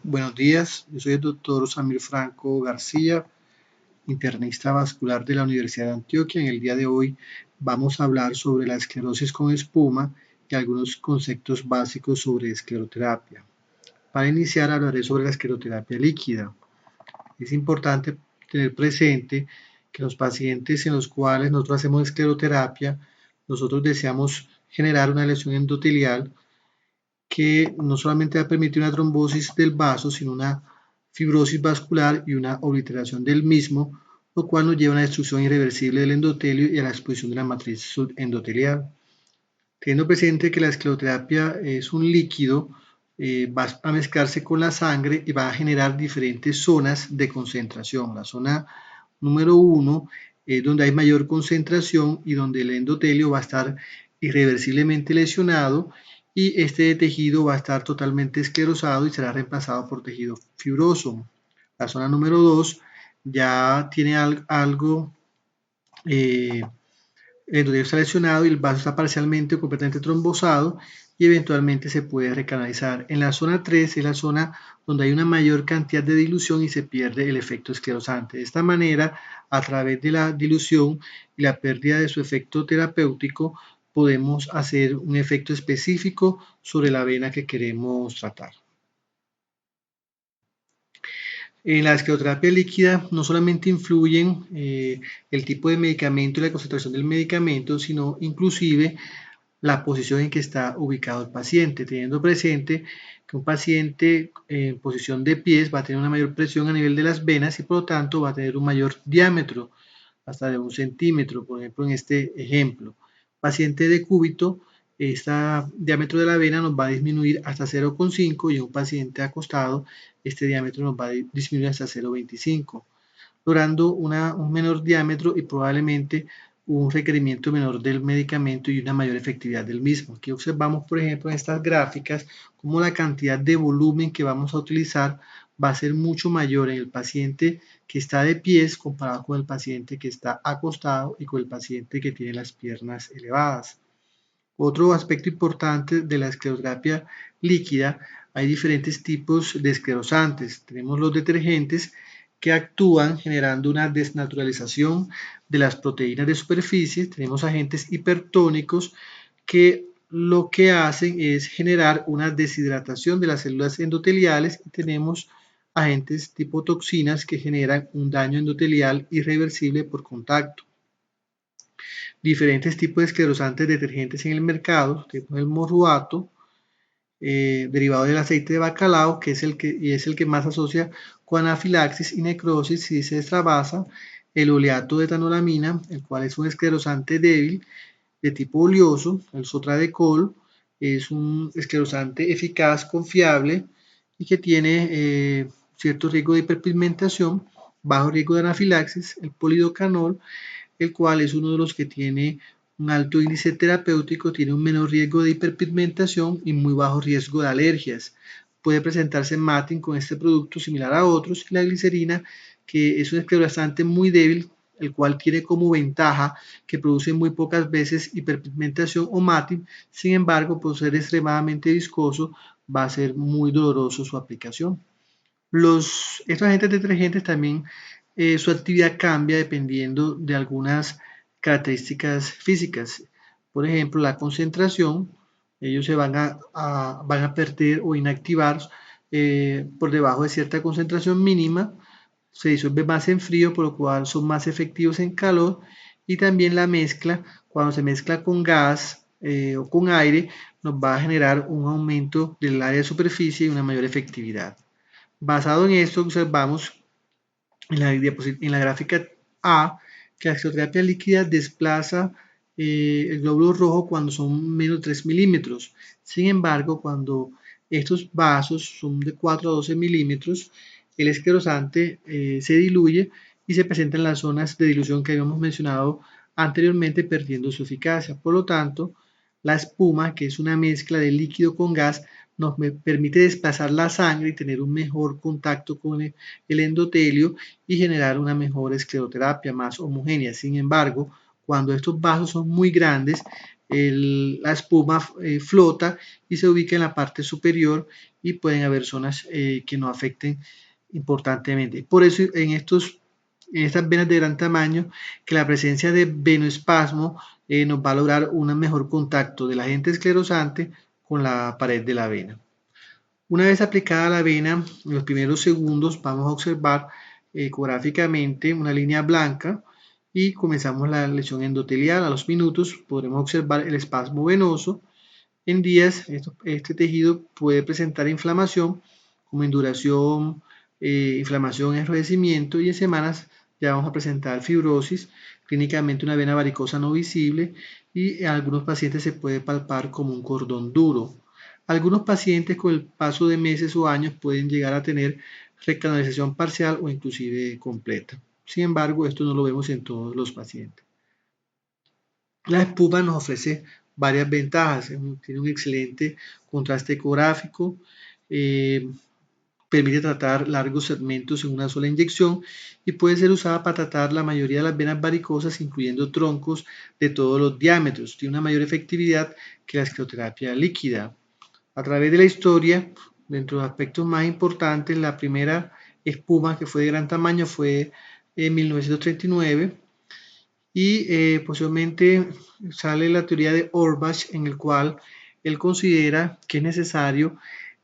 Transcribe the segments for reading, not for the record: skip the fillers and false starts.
Buenos días, yo soy el doctor Samir Franco García, internista vascular de la Universidad de Antioquia. En el día de hoy vamos a hablar sobre la esclerosis con espuma y algunos conceptos básicos sobre escleroterapia. Para iniciar hablaré sobre la escleroterapia líquida. Es importante tener presente que los pacientes en los cuales nosotros hacemos escleroterapia, nosotros deseamos generar una lesión endotelial que no solamente va a permitir una trombosis del vaso, sino una fibrosis vascular y una obliteración del mismo, lo cual nos lleva a una destrucción irreversible del endotelio y a la exposición de la matriz subendotelial. Teniendo presente que la escleroterapia es un líquido, va a mezclarse con la sangre y va a generar diferentes zonas de concentración. La zona número 1 es donde hay mayor concentración y donde el endotelio va a estar irreversiblemente lesionado y este tejido va a estar totalmente esclerosado y será reemplazado por tejido fibroso. La zona número 2 ya tiene algo el endotelio está lesionado y el vaso está parcialmente o completamente trombosado y eventualmente se puede recanalizar. En la zona 3 es la zona donde hay una mayor cantidad de dilución y se pierde el efecto esclerosante. De esta manera, a través de la dilución y la pérdida de su efecto terapéutico, podemos hacer un efecto específico sobre la vena que queremos tratar. En la escleroterapia líquida no solamente influyen el tipo de medicamento y la concentración del medicamento, sino inclusive la posición en que está ubicado el paciente, teniendo presente que un paciente en posición de pies va a tener una mayor presión a nivel de las venas y por lo tanto va a tener un mayor diámetro, hasta de 1 centímetro, por ejemplo en este ejemplo. Paciente de cúbito, este diámetro de la vena nos va a disminuir hasta 0,5 y en un paciente acostado este diámetro nos va a disminuir hasta 0,25, logrando un menor diámetro y probablemente un requerimiento menor del medicamento y una mayor efectividad del mismo. Aquí observamos, por ejemplo, en estas gráficas, cómo la cantidad de volumen que vamos a utilizar va a ser mucho mayor en el paciente que está de pies comparado con el paciente que está acostado y con el paciente que tiene las piernas elevadas. Otro aspecto importante de la escleroterapia líquida, hay diferentes tipos de esclerosantes. Tenemos los detergentes que actúan generando una desnaturalización de las proteínas de superficie. Tenemos agentes hipertónicos que lo que hacen es generar una deshidratación de las células endoteliales y tenemos agentes tipo toxinas que generan un daño endotelial irreversible por contacto. Diferentes tipos de esclerosantes detergentes en el mercado, tenemos el morruato, derivado del aceite de bacalao, que es el que más asocia con anafilaxis y necrosis si se extravasa, el oleato de etanolamina, el cual es un esclerosante débil de tipo oleoso, el sotradecol, es un esclerosante eficaz, confiable y que tiene cierto riesgo de hiperpigmentación, bajo riesgo de anafilaxis, el polidocanol, el cual es uno de los que tiene un alto índice terapéutico, tiene un menor riesgo de hiperpigmentación y muy bajo riesgo de alergias. Puede presentarse matting con este producto similar a otros, y la glicerina, que es un esclerosante muy débil, el cual tiene como ventaja que produce muy pocas veces hiperpigmentación o matting, sin embargo, por ser extremadamente viscoso, va a ser muy doloroso su aplicación. Estos agentes detergentes también su actividad cambia dependiendo de algunas características físicas. Por ejemplo, la concentración, ellos se van a perder o inactivar por debajo de cierta concentración mínima, se disuelve más en frío, por lo cual son más efectivos en calor, y también la mezcla, cuando se mezcla con gas o con aire, nos va a generar un aumento del área de superficie y una mayor efectividad. Basado en esto, observamos en la gráfica A que la escleroterapia líquida desplaza el glóbulo rojo cuando son menos de 3 milímetros. Sin embargo, cuando estos vasos son de 4 a 12 milímetros, el esclerosante se diluye y se presenta en las zonas de dilución que habíamos mencionado anteriormente, perdiendo su eficacia. Por lo tanto, la espuma, que es una mezcla de líquido con gas, nos permite desplazar la sangre y tener un mejor contacto con el endotelio y generar una mejor escleroterapia más homogénea. Sin embargo, cuando estos vasos son muy grandes, la espuma flota y se ubica en la parte superior y pueden haber zonas que no afecten importantemente. Por eso en estas venas de gran tamaño, que la presencia de venoespasmo nos va a lograr un mejor contacto del agente esclerosante con la pared de la vena. Una vez aplicada la vena, en los primeros segundos vamos a observar ecográficamente una línea blanca y comenzamos la lesión endotelial. A los minutos podremos observar el espasmo venoso. En días, este tejido puede presentar inflamación, como induración, inflamación, enrojecimiento, y en semanas ya vamos a presentar fibrosis, clínicamente una vena varicosa no visible, y en algunos pacientes se puede palpar como un cordón duro. Algunos pacientes con el paso de meses o años pueden llegar a tener recanalización parcial o inclusive completa. Sin embargo, esto no lo vemos en todos los pacientes. La espuma nos ofrece varias ventajas. Tiene un excelente contraste ecográfico, permite tratar largos segmentos en una sola inyección y puede ser usada para tratar la mayoría de las venas varicosas, incluyendo troncos de todos los diámetros. Tiene una mayor efectividad que la escleroterapia líquida. A través de la historia, dentro de los aspectos más importantes, la primera espuma que fue de gran tamaño fue en 1939 y posiblemente sale la teoría de Orbach, en el cual él considera que es necesario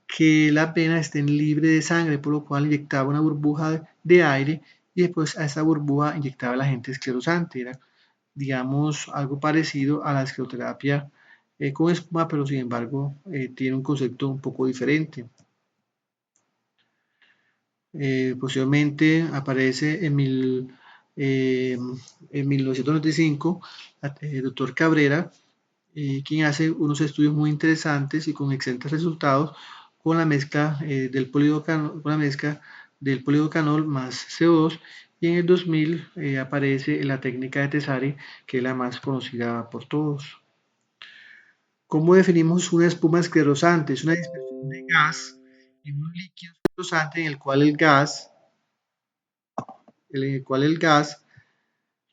que las venas estén libres de sangre, por lo cual inyectaba una burbuja de aire y después a esa burbuja inyectaba el agente esclerosante. Era, digamos, algo parecido a la escleroterapia con espuma, pero sin embargo tiene un concepto un poco diferente. Posiblemente aparece en 1995 el doctor Cabrera, quien hace unos estudios muy interesantes y con excelentes resultados con la mezcla del polidocanol más CO2, y en el 2000 aparece la técnica de Tessari, que es la más conocida por todos. ¿Cómo definimos una espuma esclerosante? Es una dispersión de gas en un líquido esclerosante en el cual el gas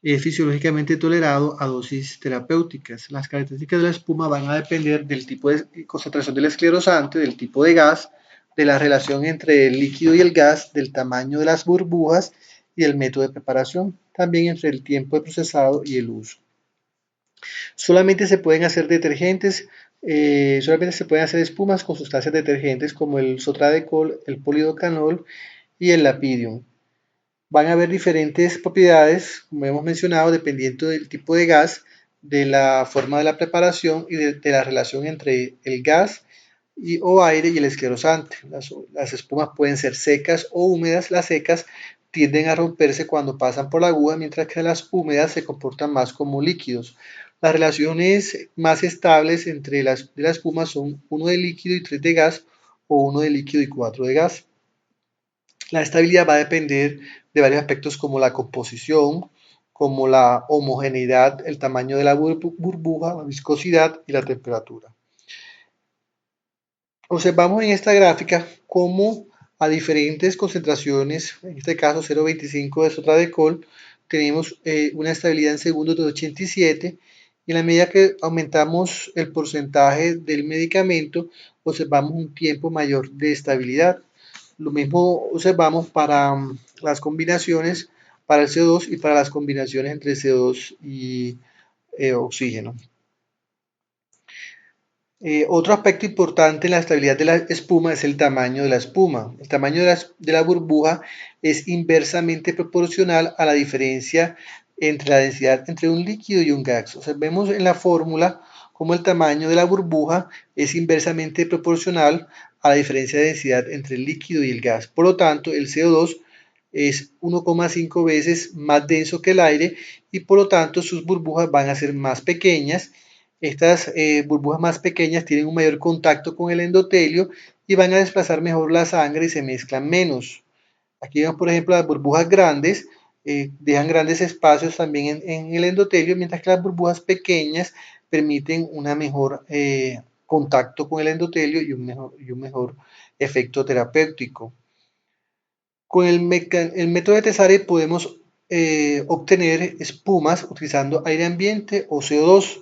es fisiológicamente tolerado a dosis terapéuticas. Las características de la espuma van a depender del tipo de concentración del esclerosante, del tipo de gas, de la relación entre el líquido y el gas, del tamaño de las burbujas y el método de preparación, también entre el tiempo de procesado y el uso. Solamente se pueden hacer espumas con sustancias detergentes como el sotradecol, el polidocanol y el lapidium. Van a haber diferentes propiedades, como hemos mencionado, dependiendo del tipo de gas, de la forma de la preparación y de la relación entre el gas o aire y el esclerosante. Las espumas pueden ser secas o húmedas. Las secas tienden a romperse cuando pasan por la aguja, mientras que las húmedas se comportan más como líquidos. Las relaciones más estables entre de la espuma son 1 de líquido y 3 de gas, o 1 de líquido y 4 de gas. La estabilidad va a depender de varios aspectos como la composición, como la homogeneidad, el tamaño de la burbuja, la viscosidad y la temperatura. Observamos en esta gráfica cómo a diferentes concentraciones, en este caso 0,25 de sotradecol, tenemos una estabilidad en segundos de 87, y en la medida que aumentamos el porcentaje del medicamento, observamos un tiempo mayor de estabilidad. Lo mismo observamos para las combinaciones para el CO2 y para las combinaciones entre CO2 y oxígeno. Otro aspecto importante en la estabilidad de la espuma es el tamaño de la espuma. El tamaño de la burbuja es inversamente proporcional a la diferencia entre la densidad entre un líquido y un gas. Observemos en la fórmula cómo el tamaño de la burbuja es inversamente proporcional a la diferencia de densidad entre el líquido y el gas. Por lo tanto, el CO2 es 1,5 veces más denso que el aire y por lo tanto sus burbujas van a ser más pequeñas. Estas burbujas más pequeñas tienen un mayor contacto con el endotelio y van a desplazar mejor la sangre y se mezclan menos. Aquí vemos, por ejemplo, las burbujas grandes dejan grandes espacios también en el endotelio, mientras que las burbujas pequeñas permiten un mejor contacto con el endotelio y un mejor efecto terapéutico. Con el método de Tessari podemos obtener espumas utilizando aire ambiente o CO2.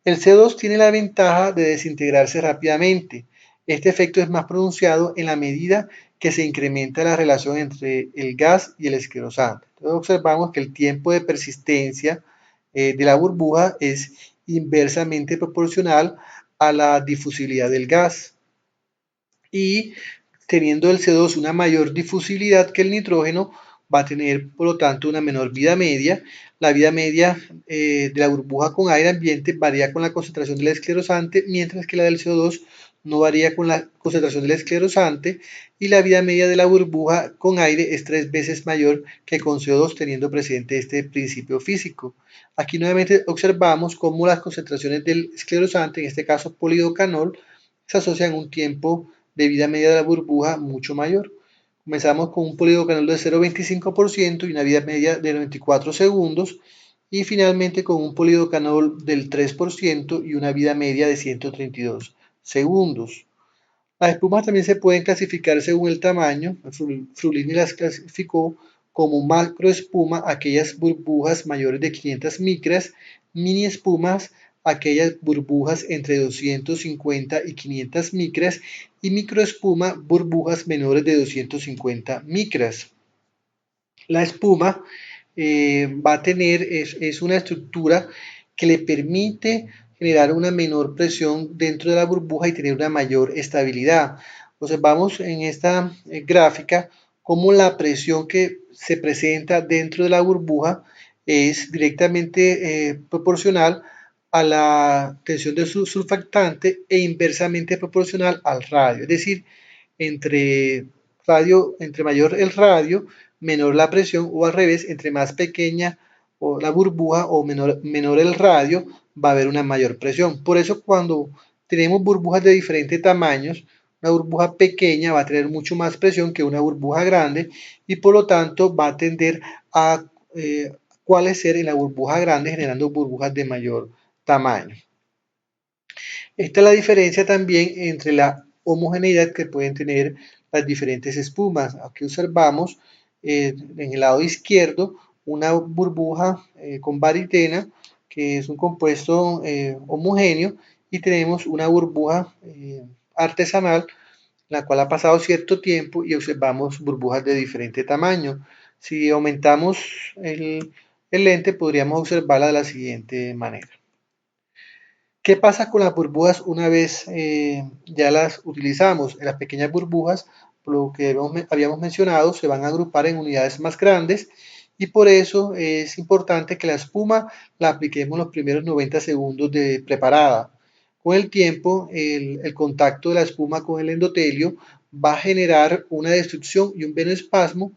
El CO2 tiene la ventaja de desintegrarse rápidamente. Este efecto es más pronunciado en la medida que se incrementa la relación entre el gas y el esclerosante. Entonces observamos que el tiempo de persistencia de la burbuja es inversamente proporcional a la difusibilidad del gas. Y teniendo el CO2 una mayor difusibilidad que el nitrógeno, va a tener por lo tanto una menor vida media. La vida media de la burbuja con aire ambiente varía con la concentración del esclerosante, mientras que la del CO2 no varía con la concentración del esclerosante, y la vida media de la burbuja con aire es 3 veces mayor que con CO2, teniendo presente este principio físico. Aquí nuevamente observamos cómo las concentraciones del esclerosante, en este caso polidocanol, se asocian a un tiempo de vida media de la burbuja mucho mayor. Comenzamos con un polidocanol de 0,25% y una vida media de 94 segundos, y finalmente con un polidocanol del 3% y una vida media de 132 segundos. Las espumas también se pueden clasificar según el tamaño. Frulini las clasificó como macroespuma aquellas burbujas mayores de 500 micras, mini espumas aquellas burbujas entre 250 y 500 micras, y microespuma burbujas menores de 250 micras. La espuma va a tener, es una estructura que le permite generar una menor presión dentro de la burbuja y tener una mayor estabilidad. Observamos en esta gráfica cómo la presión que se presenta dentro de la burbuja es directamente proporcional a la tensión del surfactante e inversamente proporcional al radio. Es decir, entre entre mayor el radio, menor la presión, o al revés, entre más pequeña o la burbuja o menor el radio, va a haber una mayor presión. Por eso cuando tenemos burbujas de diferentes tamaños, una burbuja pequeña va a tener mucho más presión que una burbuja grande, y por lo tanto va a tender a coalescer en la burbuja grande, generando burbujas de mayor tamaño. Esta es la diferencia también entre la homogeneidad que pueden tener las diferentes espumas. Aquí observamos en el lado izquierdo una burbuja con baritena, que es un compuesto homogéneo, y tenemos una burbuja artesanal, la cual ha pasado cierto tiempo, y observamos burbujas de diferente tamaño. Si aumentamos el lente, podríamos observarla de la siguiente manera. ¿Qué pasa con las burbujas una vez ya las utilizamos? Las pequeñas burbujas, por lo que habíamos mencionado, se van a agrupar en unidades más grandes, y por eso es importante que la espuma la apliquemos los primeros 90 segundos de preparada. Con el tiempo, el contacto de la espuma con el endotelio va a generar una destrucción y un venoespasmo,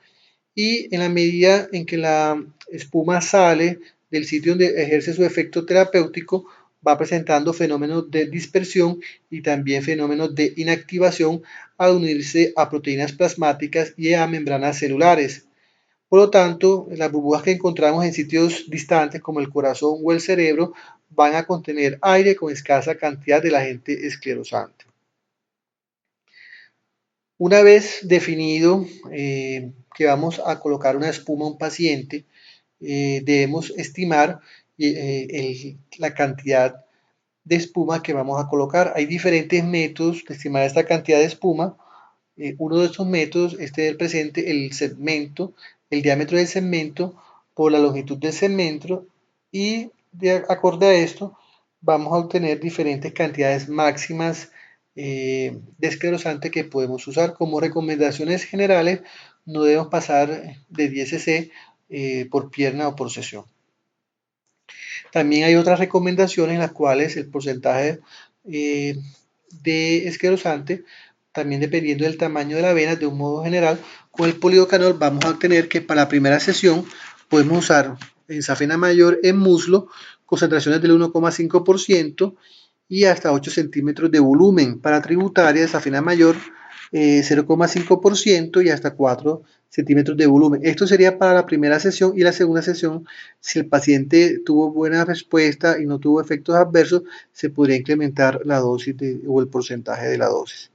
y en la medida en que la espuma sale del sitio donde ejerce su efecto terapéutico, va presentando fenómenos de dispersión y también fenómenos de inactivación al unirse a proteínas plasmáticas y a membranas celulares. Por lo tanto, las burbujas que encontramos en sitios distantes como el corazón o el cerebro van a contener aire con escasa cantidad del agente esclerosante. Una vez definido que vamos a colocar una espuma a un paciente, debemos estimar la cantidad de espuma que vamos a colocar. Hay diferentes métodos de estimar esta cantidad de espuma. Uno de estos métodos es tener presente el segmento, el diámetro del segmento por la longitud del segmento, y de acorde a esto vamos a obtener diferentes cantidades máximas de esclerosante que podemos usar. Como recomendaciones generales, no debemos pasar de 10 cc por pierna o por sesión. También hay otras recomendaciones en las cuales el porcentaje de esclerosante, también dependiendo del tamaño de la vena, de un modo general, con el polidocanol vamos a obtener que para la primera sesión podemos usar en safena mayor en muslo concentraciones del 1,5% y hasta 8 centímetros de volumen. Para tributaria de safena mayor 0,5% y hasta 4 centímetros de volumen. Esto sería para la primera sesión, y la segunda sesión, si el paciente tuvo buena respuesta y no tuvo efectos adversos, se podría incrementar la dosis o el porcentaje de la dosis.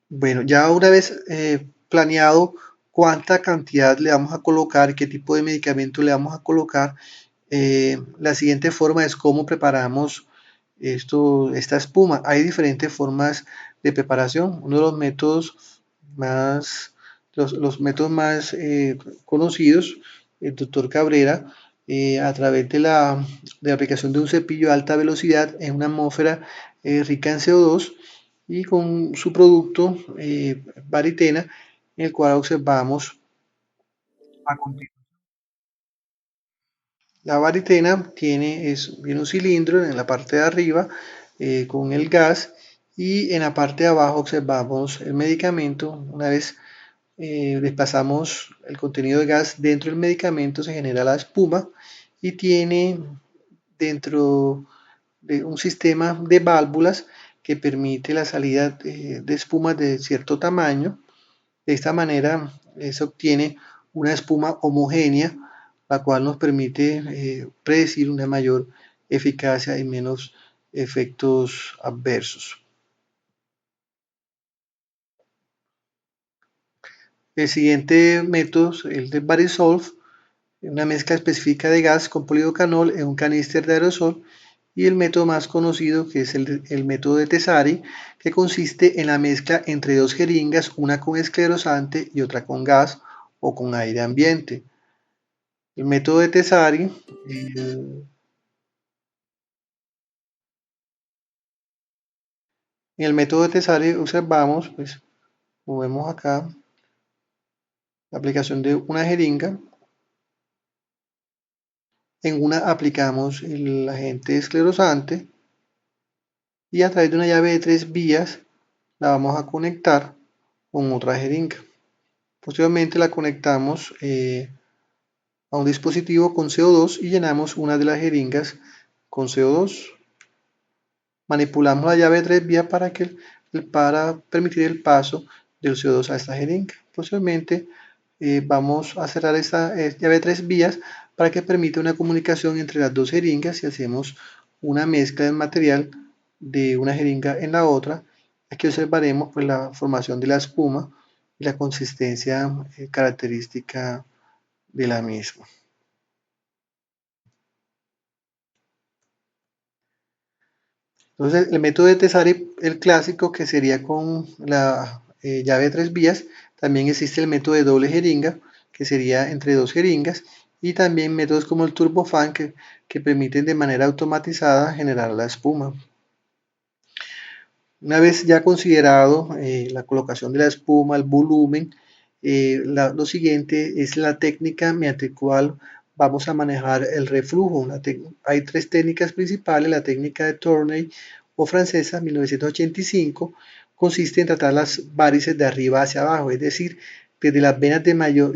Bueno, ya una vez planeado cuánta cantidad le vamos a colocar, qué tipo de medicamento le vamos a colocar, La siguiente forma es cómo preparamos esta espuma. Hay diferentes formas de preparación. Uno de los métodos más, los métodos más conocidos, el doctor Cabrera, a través de la aplicación de un cepillo de alta velocidad en una atmósfera rica en CO2 y con su producto Varitena, en el cual observamos a continuación. La varitena viene un cilindro en la parte de arriba con el gas y en la parte de abajo observamos el medicamento. Una vez desplazamos el contenido de gas dentro del medicamento, se genera la espuma y tiene dentro de un sistema de válvulas que permite la salida de espumas de cierto tamaño. De esta manera se obtiene una espuma homogénea, la cual nos permite predecir una mayor eficacia y menos efectos adversos. El siguiente método, el de Barisolve, una mezcla específica de gas con polidocanol en un caníster de aerosol, y el método más conocido, que es el método de Tessari, que consiste en la mezcla entre dos jeringas, una con esclerosante y otra con gas o con aire ambiente. El método de Tessari, en el método de Tessari observamos, pues, como vemos acá, la aplicación de una jeringa. En una aplicamos el agente esclerosante y a través de una llave de 3 vías la vamos a conectar con otra jeringa. Posteriormente la conectamos a un dispositivo con CO2 y llenamos una de las jeringas con CO2. Manipulamos la llave de 3 vías para permitir el paso del CO2 a esta jeringa. Posteriormente vamos a cerrar esta llave de 3 vías para que permita una comunicación entre las dos jeringas y hacemos una mezcla del material de una jeringa en la otra. Aquí observaremos pues, la formación de la espuma y la consistencia característica de la misma. Entonces, el método de Tessari, el clásico, que sería con la llave de 3 vías, también existe el método de doble jeringa, que sería entre dos jeringas, y también métodos como el turbofan, que permiten de manera automatizada generar la espuma. Una vez ya considerado la colocación de la espuma, el volumen, lo siguiente es la técnica mediante la cual vamos a manejar el reflujo. Hay 3 técnicas principales. La técnica de Tournai o francesa 1985 consiste en tratar las varices de arriba hacia abajo, es decir, desde las venas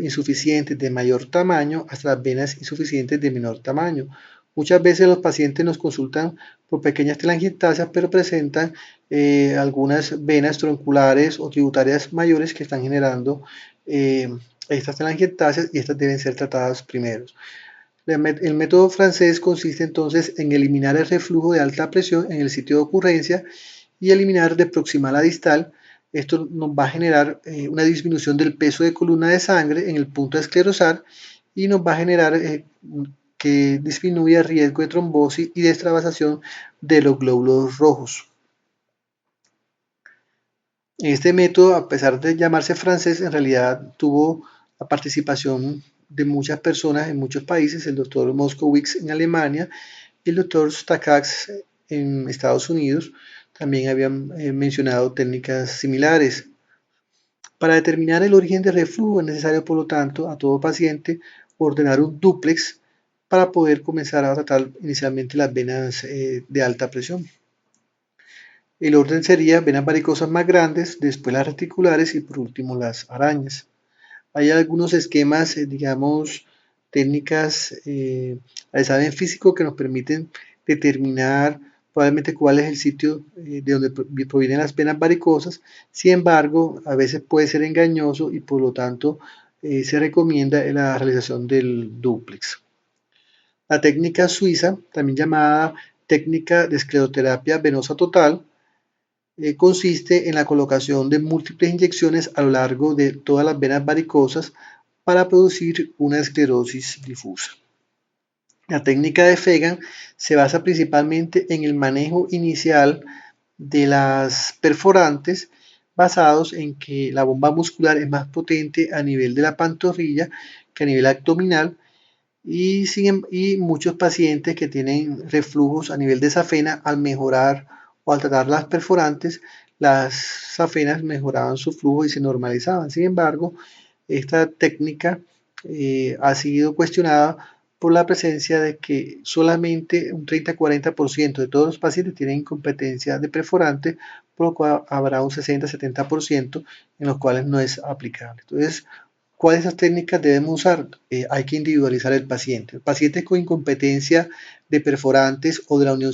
insuficientes de mayor tamaño hasta las venas insuficientes de menor tamaño. Muchas veces los pacientes nos consultan por pequeñas telangiectasias, pero presentan algunas venas tronculares o tributarias mayores que están generando estas telangiectasias y estas deben ser tratadas primero. El método francés consiste entonces en eliminar el reflujo de alta presión en el sitio de ocurrencia y eliminar de proximal a distal. Esto nos va a generar una disminución del peso de columna de sangre en el punto de esclerosar y nos va a generar que disminuya el riesgo de trombosis y de extravasación de los glóbulos rojos. Este método, a pesar de llamarse francés, en realidad tuvo la participación de muchas personas en muchos países, el doctor Moskowitz en Alemania y el doctor Stakax en Estados Unidos también habían mencionado técnicas similares. Para determinar el origen del reflujo es necesario, por lo tanto, a todo paciente ordenar un dúplex para poder comenzar a tratar inicialmente las venas de alta presión. El orden sería venas varicosas más grandes, después las reticulares y por último las arañas. Hay algunos esquemas, digamos, técnicas al examen físico que nos permiten determinar probablemente cuál es el sitio de donde provienen las venas varicosas. Sin embargo, a veces puede ser engañoso y por lo tanto se recomienda la realización del dúplex. La técnica suiza, también llamada técnica de escleroterapia venosa total, consiste en la colocación de múltiples inyecciones a lo largo de todas las venas varicosas para producir una esclerosis difusa. La técnica de Fegan se basa principalmente en el manejo inicial de las perforantes basados en que la bomba muscular es más potente a nivel de la pantorrilla que a nivel abdominal y muchos pacientes que tienen reflujos a nivel de safena al mejorar o al tratar las perforantes, las safenas mejoraban su flujo y se normalizaban. Sin embargo, esta técnica ha sido cuestionada por la presencia de que solamente un 30-40% de todos los pacientes tienen incompetencia de perforante, por lo cual habrá un 60-70% en los cuales no es aplicable. Entonces, ¿cuáles esas técnicas debemos usar? Hay que individualizar el paciente. Pacientes con incompetencia de perforantes o de la unión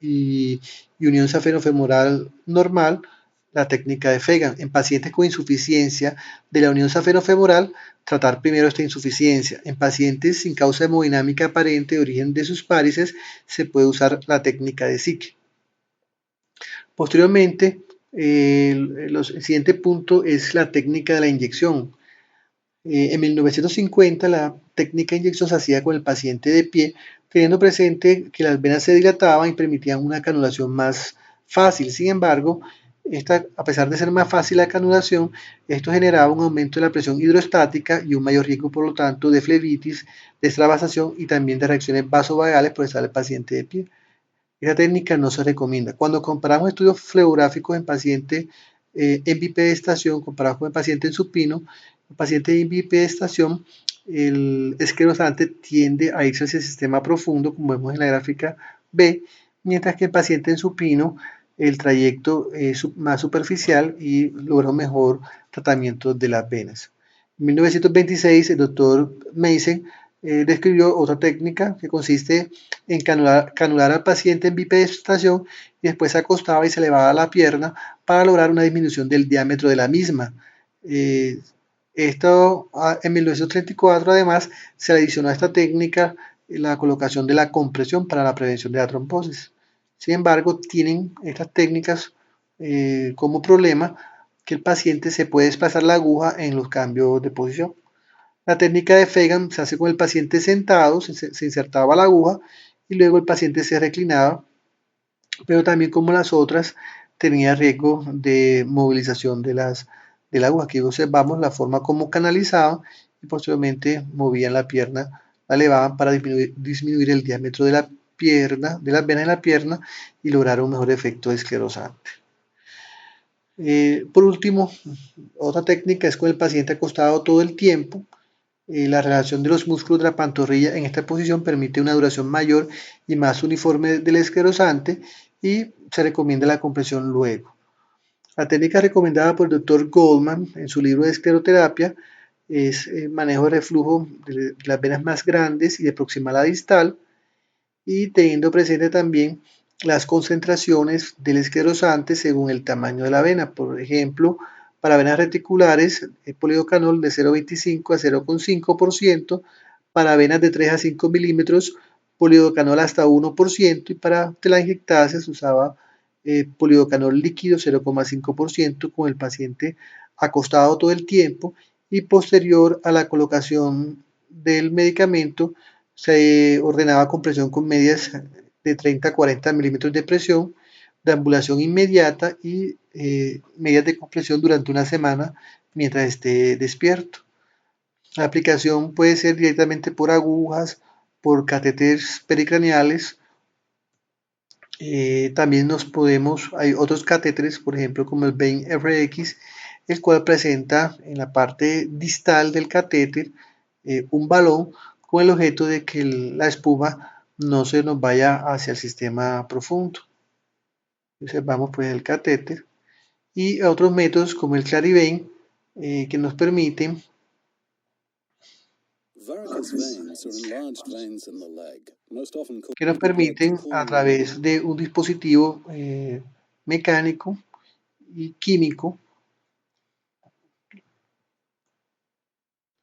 y unión safenofemoral normal, la técnica de Fegan. En pacientes con insuficiencia de la unión safenofemoral, tratar primero esta insuficiencia. En pacientes sin causa hemodinámica aparente de origen de sus varices, se puede usar la técnica de Sique. Posteriormente, el siguiente punto es la técnica de la inyección. En 1950 la técnica de inyección se hacía con el paciente de pie, teniendo presente que las venas se dilataban y permitían una canulación más fácil. Sin embargo, a pesar de ser más fácil la canulación, esto generaba un aumento de la presión hidrostática y un mayor riesgo, por lo tanto, de flebitis, de extravasación y también de reacciones vasovagales por estar el paciente de pie. Esta técnica no se recomienda. Cuando comparamos estudios fluorográficos en pacientes en bipedestación comparados con el paciente en supino, el paciente en bipedestación, el esclerosante tiende a irse hacia el sistema profundo, como vemos en la gráfica B, mientras que el paciente en supino, el trayecto es más superficial y logra un mejor tratamiento de las venas. En 1926, el doctor Mason describió otra técnica que consiste en canular al paciente en bipedestación y después se acostaba y se elevaba la pierna para lograr una disminución del diámetro de la misma. Esto en 1934 además se adicionó a esta técnica la colocación de la compresión para la prevención de la trombosis. Sin embargo, tienen estas técnicas como problema que el paciente se puede desplazar la aguja en los cambios de posición. La técnica de Fegan se hace con el paciente sentado, se insertaba la aguja y luego el paciente se reclinaba, pero también como las otras tenía riesgo de movilización de la aguja. Aquí observamos la forma como canalizaban y posteriormente movían la pierna, la elevaban para disminuir el diámetro de la pierna, de las venas de la pierna y lograr un mejor efecto esclerosante. Por último, otra técnica es con el paciente acostado todo el tiempo. La relación de los músculos de la pantorrilla en esta posición permite una duración mayor y más uniforme del esclerosante y se recomienda la compresión luego. La técnica recomendada por el Dr. Goldman en su libro de escleroterapia es manejo de reflujo de las venas más grandes y de proximal a distal y teniendo presente también las concentraciones del esclerosante según el tamaño de la vena. Por ejemplo, para venas reticulares, polidocanol de 0,25 a 0,5%, para venas de 3 a 5 milímetros, polidocanol hasta 1%, y para telangiectasia se usaba polidocanol líquido 0,5% con el paciente acostado todo el tiempo y posterior a la colocación del medicamento se ordenaba compresión con medias de 30 a 40 milímetros de presión, de ambulación inmediata y medidas de compresión durante una semana mientras esté despierto. La aplicación puede ser directamente por agujas, por catéteres pericraneales. También hay otros catéteres, por ejemplo, como el Vein FX, el cual presenta en la parte distal del catéter un balón con el objeto de que la espuma no se nos vaya hacia el sistema profundo. Observamos pues el catéter y otros métodos como el Clarivein que nos permiten a través de un dispositivo mecánico y químico.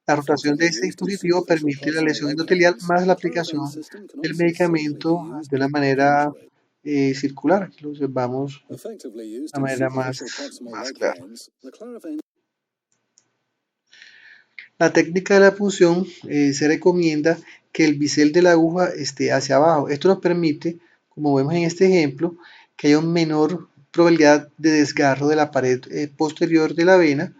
La rotación de este dispositivo permite la lesión endotelial más la aplicación del medicamento de una manera circular. Aquí lo observamos de una manera más clara. La técnica de la punción se recomienda que el bisel de la aguja esté hacia abajo. Esto nos permite, como vemos en este ejemplo, que haya una menor probabilidad de desgarro de la pared posterior de la vena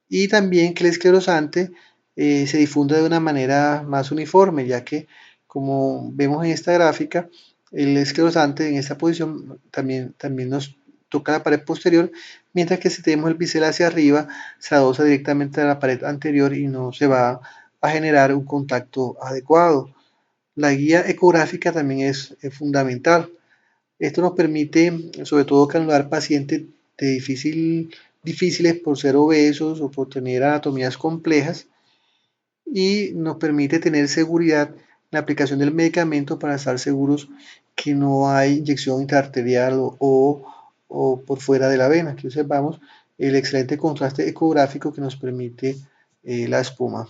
y también que el esclerosante se difunda de una manera más uniforme, ya que, como vemos en esta gráfica, el esclerosante en esta posición también nos toca la pared posterior, mientras que si tenemos el bisel hacia arriba, se adosa directamente a la pared anterior y no se va a generar un contacto adecuado. La guía ecográfica también es fundamental. Esto nos permite, sobre todo, canular pacientes difíciles por ser obesos o por tener anatomías complejas y nos permite tener seguridad en la aplicación del medicamento para estar seguros que no hay inyección intraarterial o por fuera de la vena. Aquí observamos el excelente contraste ecográfico que nos permite la espuma.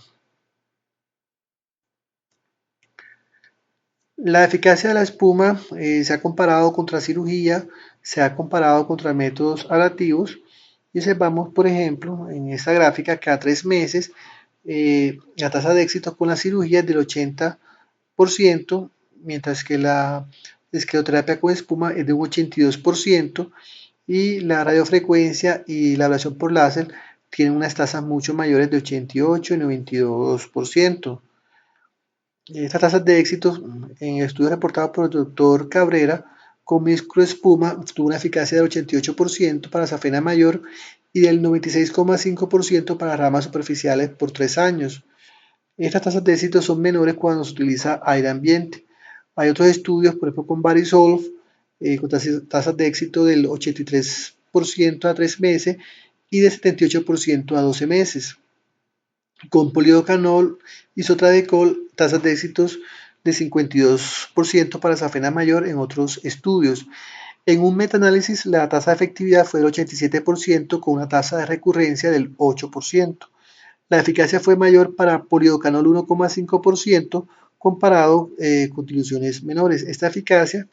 La eficacia de la espuma se ha comparado contra cirugía, se ha comparado contra métodos ablativos y observamos, por ejemplo, en esta gráfica que a 3 meses la tasa de éxito con la cirugía es del 80%, mientras que la escleroterapia con espuma es de un 82% y la radiofrecuencia y la ablación por láser tienen unas tasas mucho mayores de 88 y 92%. Estas tasas de éxito en el estudio reportado por el doctor Cabrera con microespuma tuvo una eficacia del 88% para safena mayor y del 96,5% para ramas superficiales por 3 años. Estas tasas de éxito son menores cuando se utiliza aire ambiente. Hay otros estudios, por ejemplo con Varisolve, con tasas de éxito del 83% a 3 meses y del 78% a 12 meses. Con polidocanol y sotradecol, tasas de éxitos de 52% para safena mayor en otros estudios. En un metaanálisis, la tasa de efectividad fue del 87% con una tasa de recurrencia del 8%. La eficacia fue mayor para polidocanol 1,5% comparado con diluciones menores. Esta eficacia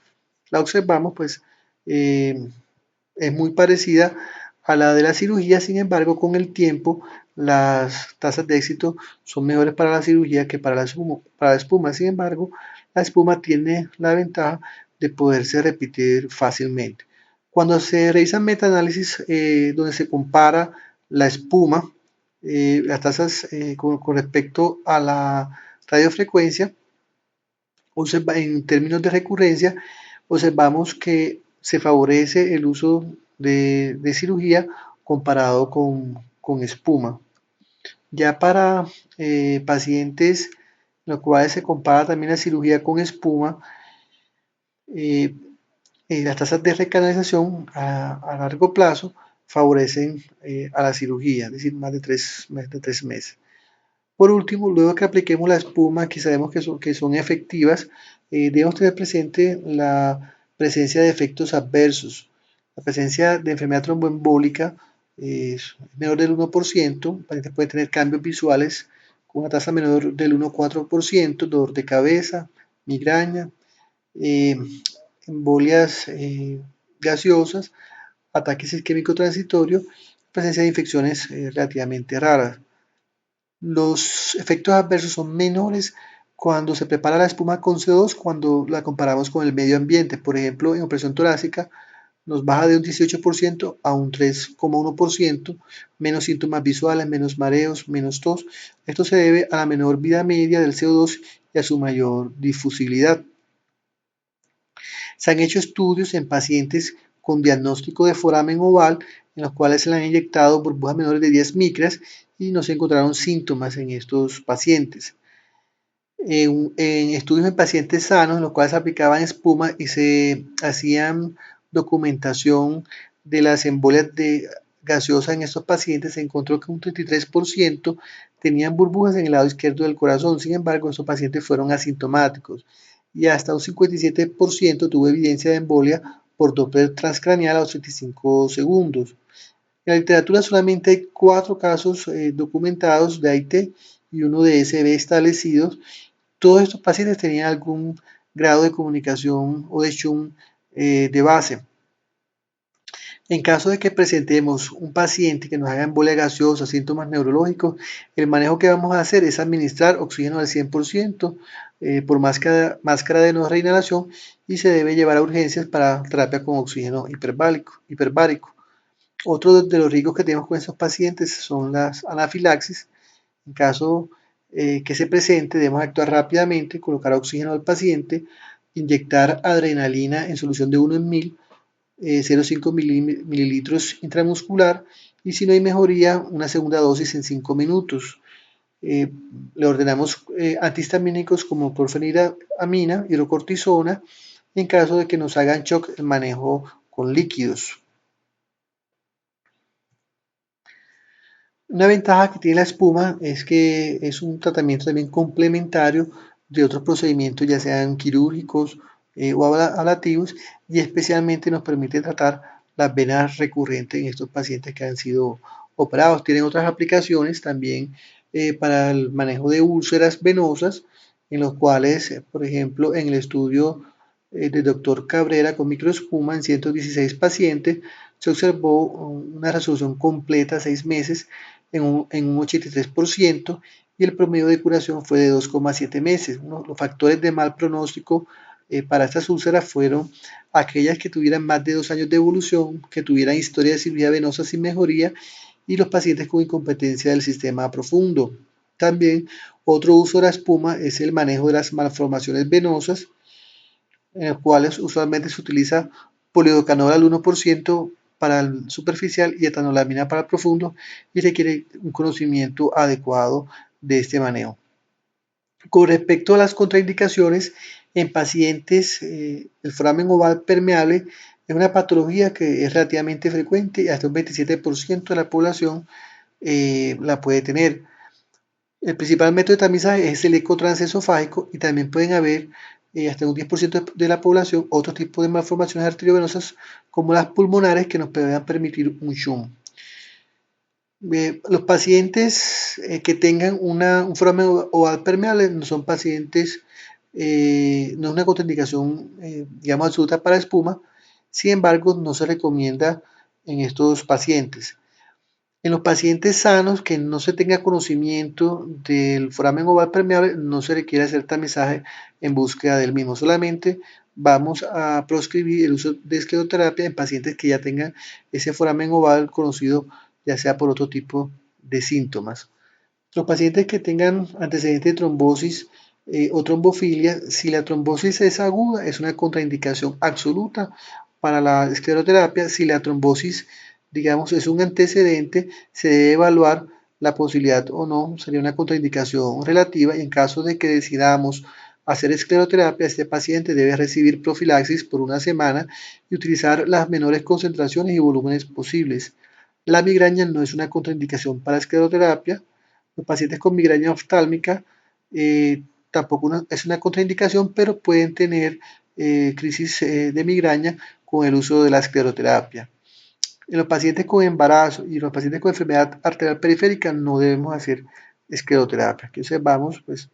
la observamos, pues, es muy parecida a la de la cirugía, sin embargo, con el tiempo las tasas de éxito son mejores para la cirugía que para la espuma. Sin embargo, la espuma tiene la ventaja de poderse repetir fácilmente. Cuando se realizan metaanálisis donde se compara la espuma, las tasas con respecto a la radiofrecuencia, en términos de recurrencia, observamos que se favorece el uso de cirugía comparado con espuma. Ya para pacientes en los cuales se compara también la cirugía con espuma, eh, las tasas de recanalización a largo plazo favorecen a la cirugía, es decir, más de 3 meses. Por último, luego que apliquemos la espuma, que sabemos que son efectivas, debemos tener presente la presencia de efectos adversos. La presencia de enfermedad tromboembólica es menor del 1%, el paciente puede tener cambios visuales con una tasa menor del 1,4%, dolor de cabeza, migraña, eh, embolias gaseosas, ataques isquémicos transitorios, presencia de infecciones relativamente raras. Los efectos adversos son menores cuando se prepara la espuma con CO2 cuando la comparamos con el medio ambiente. Por ejemplo, en opresión torácica nos baja de un 18% a un 3,1%, menos síntomas visuales, menos mareos, menos tos. Esto se debe a la menor vida media del CO2 y a su mayor difusibilidad. Se han hecho estudios en pacientes con diagnóstico de foramen oval en los cuales se le han inyectado burbujas menores de 10 micras y no se encontraron síntomas en estos pacientes. En estudios en pacientes sanos en los cuales se aplicaban espuma y se hacían documentación de las embolias gaseosas en estos pacientes, se encontró que un 33% tenían burbujas en el lado izquierdo del corazón. Sin embargo, estos pacientes fueron asintomáticos y hasta un 57% tuvo evidencia de embolia por Doppler transcraneal a los 35 segundos. En la literatura solamente hay 4 casos documentados de AIT y uno de SB establecidos. Todos estos pacientes tenían algún grado de comunicación o de shunt de base. En caso de que presentemos un paciente que nos haga embolia gaseosa, síntomas neurológicos, el manejo que vamos a hacer es administrar oxígeno al 100% por máscara de no reinhalación y se debe llevar a urgencias para terapia con oxígeno hiperbárico. Otro de los riesgos que tenemos con estos pacientes son las anafilaxis. En caso que se presente, debemos actuar rápidamente, colocar oxígeno al paciente, inyectar adrenalina en solución de 1 en 1000, 0,5 mililitros intramuscular, y si no hay mejoría, una segunda dosis en 5 minutos. Le ordenamos antihistamínicos como clorfeniramina, hidrocortisona, y en caso de que nos hagan shock, el manejo con líquidos. Una ventaja que tiene la espuma es que es un tratamiento también complementario de otros procedimientos, ya sean quirúrgicos o ablativos, y especialmente nos permite tratar las venas recurrentes en estos pacientes que han sido operados. Tienen otras aplicaciones también para el manejo de úlceras venosas, en los cuales, por ejemplo, en el estudio del doctor Cabrera con microespuma en 116 pacientes, se observó una resolución completa a 6 meses en un 83% y el promedio de curación fue de 2,7 meses. Los factores de mal pronóstico para estas úlceras fueron aquellas que tuvieran más de 2 años de evolución, que tuvieran historia de cirugía venosa sin mejoría y los pacientes con incompetencia del sistema profundo. También otro uso de la espuma es el manejo de las malformaciones venosas, en los cuales usualmente se utiliza polidocanol al 1% para el superficial y etanolamina para el profundo, y requiere un conocimiento adecuado de este manejo. Con respecto a las contraindicaciones, en pacientes el foramen oval permeable es una patología que es relativamente frecuente y hasta un 27% de la población la puede tener. El principal método de tamizaje es el eco transesofágico y también pueden haber hasta un 10% de la población otro tipo de malformaciones arteriovenosas como las pulmonares que nos puedan permitir un shunt. Los pacientes que tengan un foramen oval permeable no son pacientes, no es una contraindicación, digamos, absoluta para espuma. Sin embargo, no se recomienda en estos pacientes. En los pacientes sanos que no se tenga conocimiento del foramen oval permeable, no se requiere hacer tamizaje en búsqueda del mismo. Solamente vamos a proscribir el uso de escleroterapia en pacientes que ya tengan ese foramen oval conocido ya sea por otro tipo de síntomas. Los pacientes que tengan antecedentes de trombosis o trombofilia, si la trombosis es aguda, es una contraindicación absoluta para la escleroterapia. Si la trombosis, digamos, es un antecedente, se debe evaluar la posibilidad o no, sería una contraindicación relativa, y en caso de que decidamos hacer escleroterapia, este paciente debe recibir profilaxis por una semana y utilizar las menores concentraciones y volúmenes posibles. La migraña no es una contraindicación para escleroterapia. Los pacientes con migraña oftálmica tampoco es una contraindicación, pero pueden tener crisis de migraña con el uso de la escleroterapia. En los pacientes con embarazo y los pacientes con enfermedad arterial periférica no debemos hacer escleroterapia. Aquí observamos pues,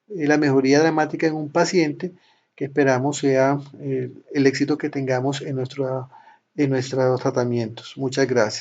la mejoría dramática en un paciente que esperamos sea el éxito que tengamos en nuestros tratamientos. Muchas gracias.